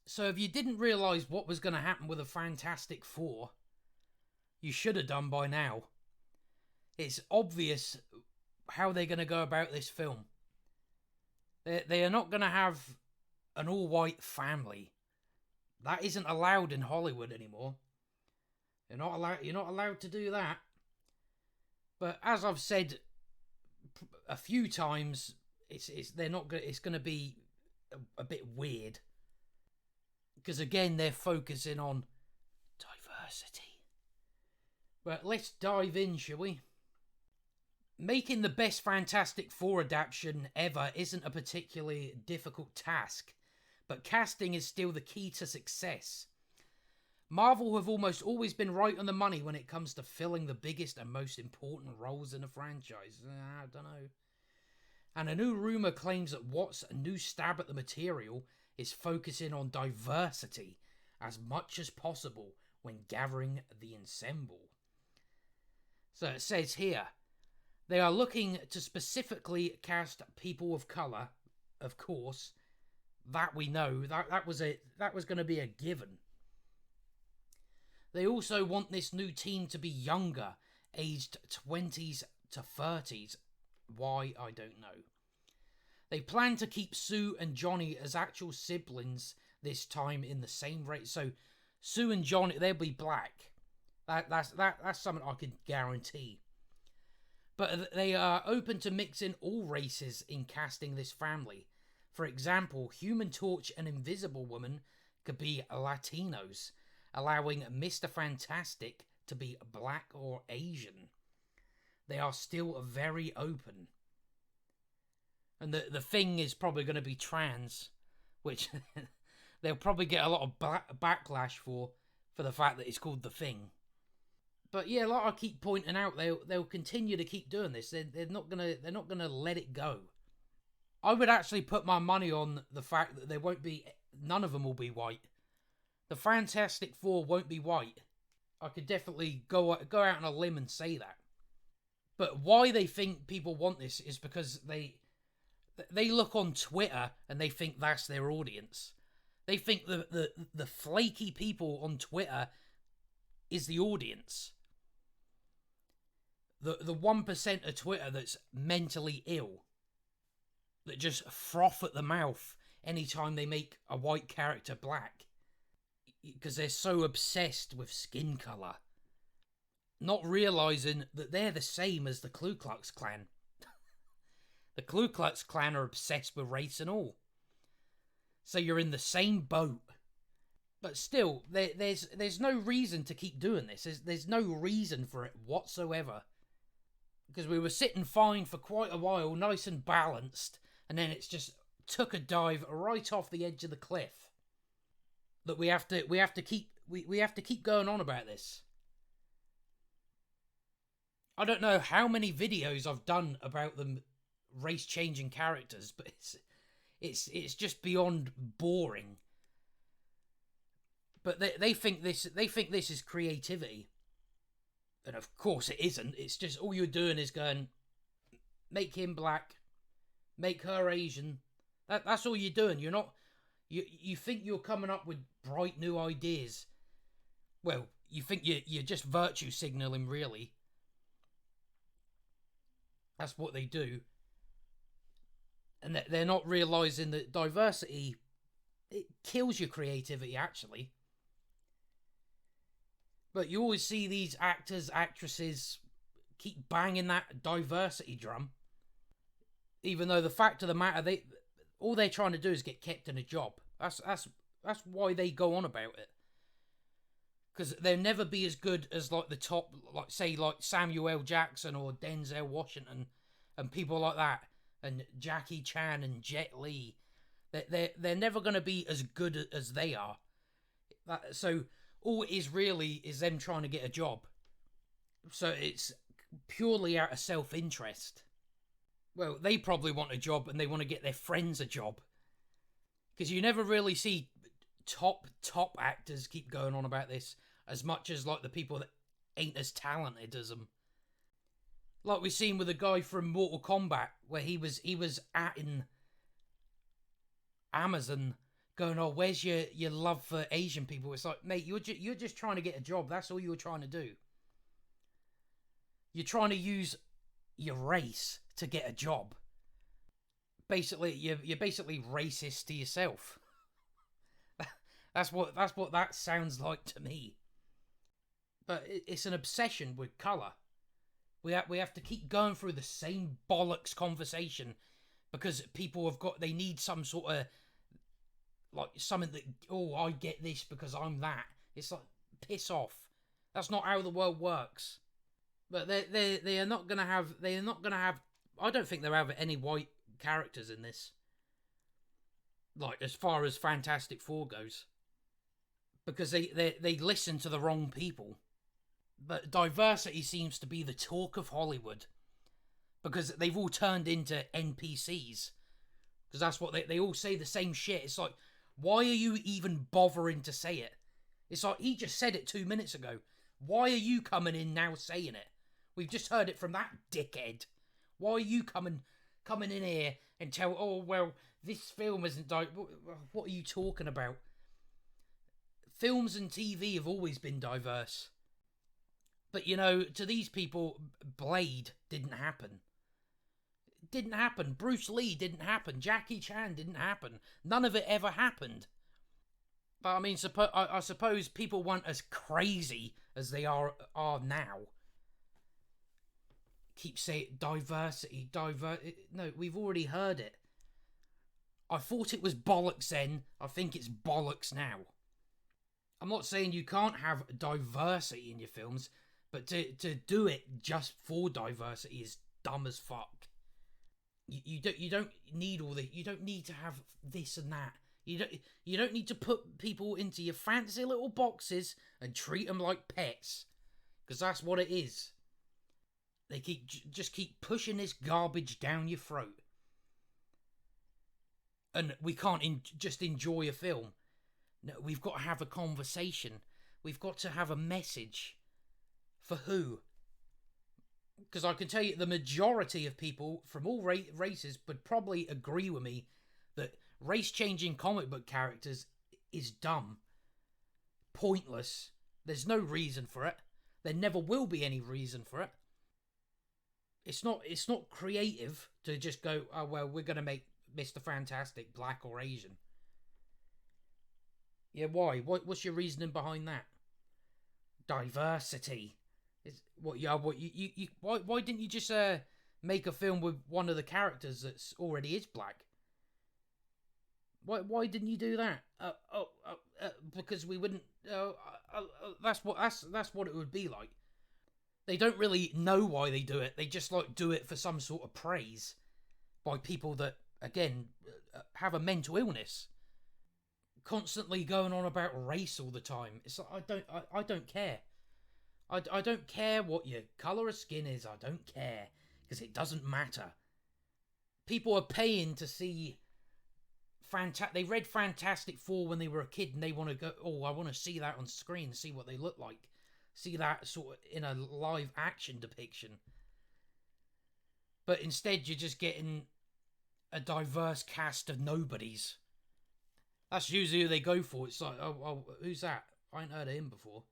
So if you didn't realise what was going to happen with the Fantastic Four, you should have done by now. It's obvious how they're going to go about this film. They are not going to have an all-white family. That isn't allowed in Hollywood anymore. You're not allowed to do that. But as I've said a few times, it's going to be a bit weird, because again they're focusing on diversity. But let's dive in, shall we? Making the best Fantastic Four adaptation ever isn't a particularly difficult task, but casting is still the key to success. Marvel have almost always been right on the money when it comes to filling the biggest and most important roles in a franchise. I don't know. And a new rumour claims that Watt's new stab at the material is focusing on diversity as much as possible when gathering the ensemble. So it says here, they are looking to specifically cast people of colour, of course. That we know. That was going to be a given. They also want this new team to be younger, aged 20s to 30s. Why, I don't know. They plan to keep Sue and Johnny as actual siblings this time in the same rate. So Sue and Johnny, they'll be black. That's something I can guarantee. But they are open to mixing all races in casting this family. For example, Human Torch and Invisible Woman could be Latinos, allowing Mr. Fantastic to be black or Asian. They are still very open. And the Thing is probably going to be trans, which they'll probably get a lot of backlash for the fact that it's called The Thing. But yeah, like I keep pointing out, they'll continue to keep doing this. They're not gonna let it go. I would actually put my money on the fact that none of them will be white. The Fantastic Four won't be white. I could definitely go out on a limb and say that. But why they think people want this is because they look on Twitter and they think that's their audience. They think the flaky people on Twitter is the audience. The 1% of Twitter that's mentally ill, that just froth at the mouth anytime they make a white character black, because they're so obsessed with skin colour, not realising that they're the same as the Ku Klux Klan. The Ku Klux Klan are obsessed with race and all. So you're in the same boat. But still, there's no reason to keep doing this. There's no reason for it whatsoever. Because we were sitting fine for quite a while, nice and balanced, and then it's just took a dive right off the edge of the cliff. That we have to keep going on about this. I don't know how many videos I've done about them race changing characters, but it's just beyond boring. But they think this is creativity. And of course it isn't. It's just all you're doing is going, make him black, make her Asian. That's all you're doing. You're not. You think you're coming up with bright new ideas. Well, you think you're just virtue signaling, really. That's what they do. And they're not realising that diversity, it kills your creativity, actually. But you always see these actors, actresses keep banging that diversity drum. Even though the fact of the matter, all they're trying to do is get kept in a job. That's why they go on about it. Because they'll never be as good as like the top, like say like Samuel L. Jackson or Denzel Washington and people like that, and Jackie Chan and Jet Li. They're never going to be as good as they are. So all it is really is them trying to get a job. So it's purely out of self-interest. Well, they probably want a job and they want to get their friends a job. Because you never really see top actors keep going on about this as much as like the people that ain't as talented as them. Like we've seen with a guy from Mortal Kombat, where he was at in Amazon going, "Oh, where's your love for Asian people?" It's like, mate, you're just trying to get a job. That's all you're trying to do. You're trying to use your race to get a job. Basically, you're basically racist to yourself. That's what that sounds like to me. But it's an obsession with color. We have to keep going through the same bollocks conversation because people they need some sort of like something that, oh, I get this because I'm that. It's like, piss off. That's not how the world works. But they are not gonna have I don't think they'll have any white characters in this. Like, as far as Fantastic Four goes, because they listen to the wrong people. But diversity seems to be the talk of Hollywood because they've all turned into NPCs. Because that's what they all say the same shit. It's like, why are you even bothering to say it? It's like, he just said it 2 minutes ago. Why are you coming in now saying it? We've just heard it from that dickhead. Why are you coming in here and tell, oh, well, this film isn't what are you talking about? Films and TV have always been diverse. But, you know, to these people, Blade didn't happen. It didn't happen. Bruce Lee didn't happen. Jackie Chan didn't happen. None of it ever happened. But, I mean, I suppose people weren't as crazy as they are now. Keep saying diversity. No, we've already heard it. I thought it was bollocks then. I think it's bollocks now. I'm not saying you can't have diversity in your films, but to do it just for diversity is dumb as fuck. You don't need all the. You don't need to have this and that. You don't need to put people into your fancy little boxes and treat them like pets, because that's what it is. They just keep pushing this garbage down your throat, and we can't just enjoy a film. No, we've got to have a conversation. We've got to have a message. For who? Because I can tell you the majority of people from all races would probably agree with me that race-changing comic book characters is dumb. Pointless. There's no reason for it. There never will be any reason for it. It's not creative to just go, oh, well, we're going to make Mr. Fantastic black or Asian. Yeah, why? What's your reasoning behind that? Diversity. Why didn't you just make a film with one of the characters that's already is black? Why didn't you do that? Because we wouldn't. That's what it would be like. They don't really know why they do it. They just like do it for some sort of praise by people that, again, have a mental illness. Constantly going on about race all the time. It's like, I don't care. I don't care what your colour of skin is. I don't care. Because it doesn't matter. People are paying to see... They read Fantastic Four when they were a kid and they want to go, oh, I want to see that on screen, see what they look like. See that sort of in a live action depiction. But instead you're just getting a diverse cast of nobodies. That's usually who they go for. It's like, oh, who's that? I ain't heard of him before.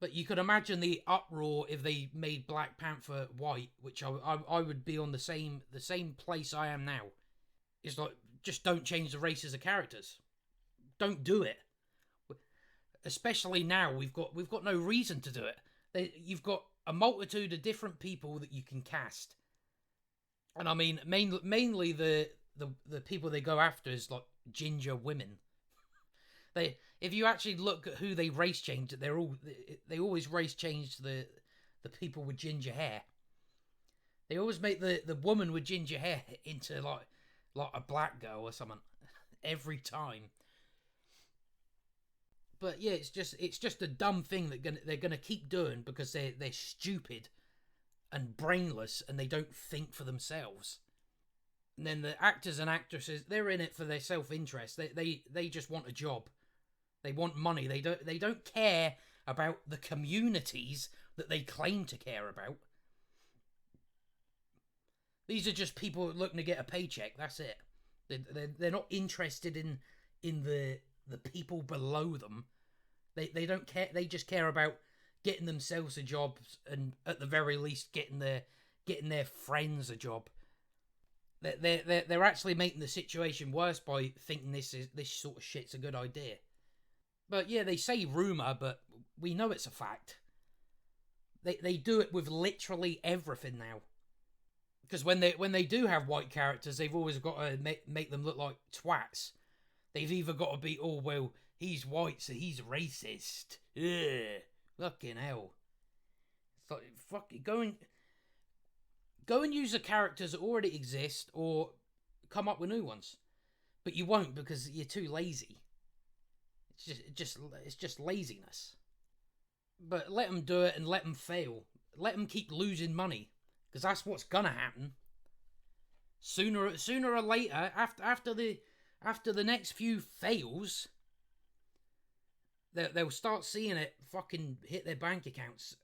But you could imagine the uproar if they made Black Panther white, which I would be on the same place I am now. It's like, just don't change the races of characters. Don't do it. Especially now, we've got no reason to do it. You've got a multitude of different people that you can cast. And I mean, mainly the people they go after is like ginger women. If you actually look at who they race changed, they always race change the people with ginger hair. They always make the woman with ginger hair into like a black girl or something every time. But yeah, it's just a dumb thing that they're gonna keep doing because they're stupid and brainless and they don't think for themselves. And then the actors and actresses, they're in it for their self-interest. They just want a job. They want money. They don't care about the communities that they claim to care about. These are just people looking to get a paycheck. That's it. They're not interested in in the people below them. They don't care. They just care about getting themselves a job, and at the very least getting their friends a job. They're actually making the situation worse by thinking this sort of shit's a good idea. But yeah, they say rumor, but we know it's a fact. They do it with literally everything now. Because when they do have white characters, they've always got to make them look like twats. They've either got to be, oh well, he's white, so he's racist. Ugh, fucking hell. It's like, fuck it, go and use the characters that already exist, or come up with new ones. But you won't, because you're too lazy. It's just laziness. But let them do it and let them fail. Let them keep losing money, because that's what's gonna happen. Sooner or later, after the next few fails, they'll start seeing it fucking hit their bank accounts.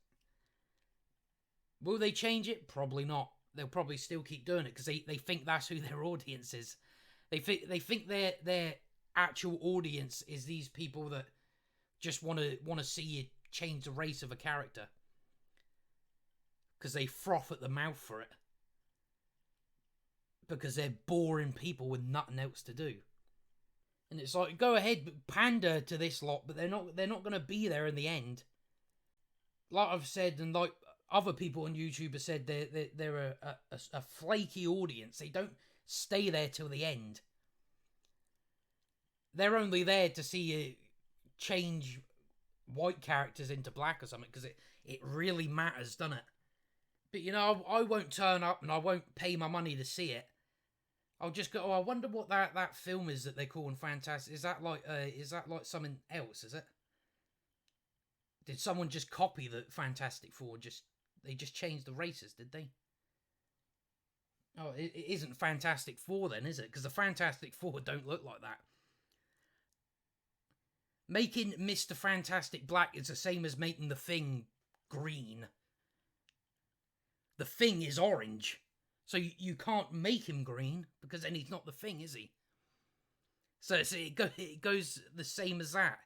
Will they change it? Probably not. They'll probably still keep doing it because they think that's who their audience is. They think their actual audience is these people that just want to see you change the race of a character because they froth at the mouth for it, because they're boring people with nothing else to do. And it's like, go ahead, pander to this lot, but they're not going to be there in the end. Like I've said, and like other people on YouTube have said, they're a flaky audience. They don't stay there till the end. They're only there to see you change white characters into black or something, because it really matters, doesn't it? But you know, I won't turn up and I won't pay my money to see it. I'll just go, oh, I wonder what that film is that they're calling Fantastic. Is that like something else, is it? Did someone just copy the Fantastic Four? They just changed the races, did they? Oh, it isn't Fantastic Four then, is it? Because the Fantastic Four don't look like that. Making Mr. Fantastic black is the same as making the Thing green. The Thing is orange. So you can't make him green, because then he's not the Thing, is he? So it goes the same as that.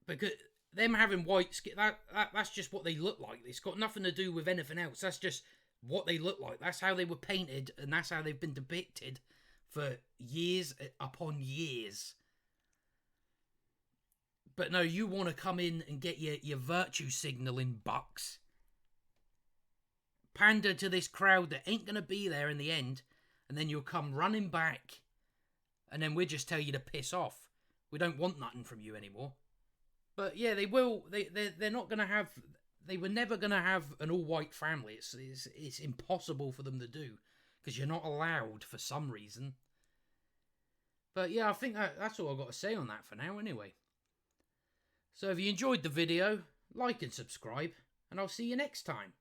Because them having white skin, that's just what they look like. It's got nothing to do with anything else. That's just what they look like. That's how they were painted, and that's how they've been depicted for years upon years. But no, you want to come in and get your virtue signaling bucks. Pander to this crowd that ain't going to be there in the end, and then you'll come running back, and then we'll just tell you to piss off. We don't want nothing from you anymore. But yeah, they will. They're not going to have. They were never going to have an all-white family. It's impossible for them to do, because you're not allowed for some reason. But yeah, I think that's all I've got to say on that for now anyway. So if you enjoyed the video, like and subscribe, and I'll see you next time.